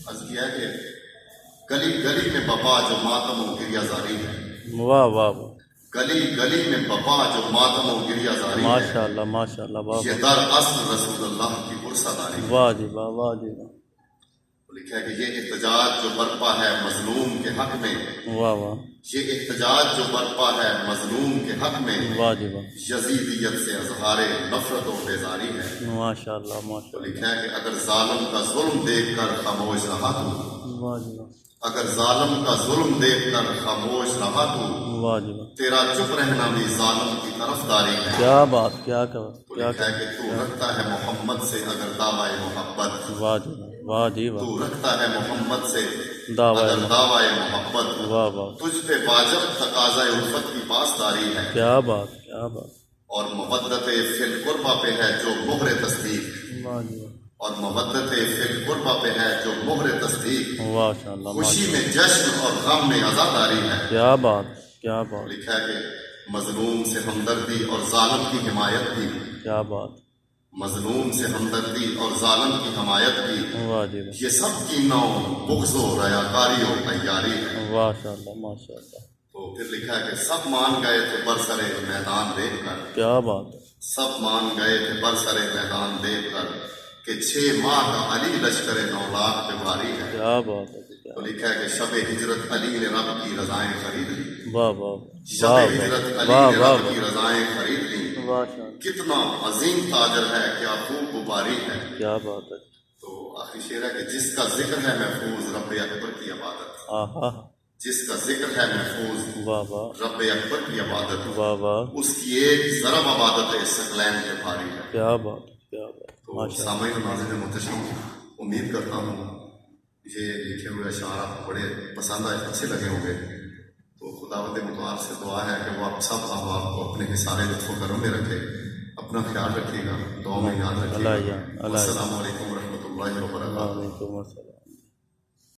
عرض کیا ہے کہ گلی گلی میں بپا جو ماتم و گریہ زاری ہے، واہ واہ واہ، گلی گلی میں بپا جو ماتم و گریہ زاری ہے، ماشاء اللہ ماشاء اللہ، واہ یہ در اصل رسول اللہ کی پرسہ داری ہے۔ واہ جی واہ، واہ جی واہ، لکھا ہے کہ یہ احتجاج جو برپا ہے مظلوم کے حق میں، واہ واہ، یہ احتجاج جو برپا ہے مظلوم کے حق میں، واہ جی واہ، یزیدیت سے اظہار نفرت و بیزاری ہے۔ ماشاء اللہ ماشاء تو اللہ، لکھا ہے کہ اگر ظالم کا ظلم دیکھ کر خاموش رہا تو، واہ جی واہ، اگر ظالم کا ظلم دیکھ کر خاموش رہا تو، واہ جی واہ، تیرا چپ رہنا بھی ظالم کی طرفداری ہے۔ کیا بات، کیا تو کیا لکھا ہے کہ تو رکھتا ہے محمد سے اگر دعوی محبت، واہ جی واہ، واہ جی واہ، تو رکھتا ہے محمد سے دعوی اگر دعوی محبت، واہ واہ، تجھ پہ واجب تقاضۂ الفت کی پاسداری ہے، کیا بات، کیا بات، اور مودت فی القربہ پہ ہے جو مہر تصدیق، واہ جی واہ، اور مودت فی القربہ پہ ہے جو مہر تصدیق، ماشاء اللہ خوشی ماشاء میں جشن اور غم میں عزاداری ہے۔ اللہ، کیا بات، کیا بات، لکھا ہے کہ مظلوم سے ہمدردی اور ظالم کی حمایت بھی، کیا بات، مظلوم سے ہمدردی اور ظالم کی حمایت بھی، واہ جی واہ، یہ سب کی نو بغض و ریاکاری و عیاری ہے۔ ماشاء اللہ ماشاء اللہ، تو پھر لکھا ہے کہ سب مان گئے تھے برسر میدان دیکھ کر، کیا بات ہے، سب مان گئے تھے برسر میدان دیکھ کر کہ 6 ماہ کا علی لشکر 9 لاکھ پہ بھاری ہے۔ کیا بات ہے، کیا، تو لکھا ہے کہ شب ہجرت علی نے رب کی رضائیں خرید لی، واہ واہ، شب واہ ہجرت علی واہ، نے واہ رب کی رضائیں خرید لی، ماشاء اللہ، کتنا عظیم تاجر ہے، کیا خوب باری ہے۔ کیا بات ہے، تو آخری شعر ہے کہ جس کا ذکر ہے محفوظ رب اکبر کی عبادت، آہا، جس کا ذکر ہے محفوظ واہ واہ، رب اکبر کی عبادت، واہ واہ، اس کی ایک ضرب عبادت ثقلین کے بھاری ہے۔ کیا بات، کیا بات، تو ماشاء اللہ، سامعین ناظرین محترم، امید کرتا ہوں یہ لکھے ہوئے اشعار آپ کو بڑے پسند آئے، اچھے لگے ہوں گے۔ تو خداوند متعال سے دعا ہے کہ وہ آپ سب احباب کو اپنے حصار لطف و کرم میں رکھے، اپنا خیال رکھیے گا، دعا میں یاد رکھیے اللہ گا۔ اللہ، السلام علیکم ورحمۃ اللہ وبرکاتہ۔ وعلیکم السلام۔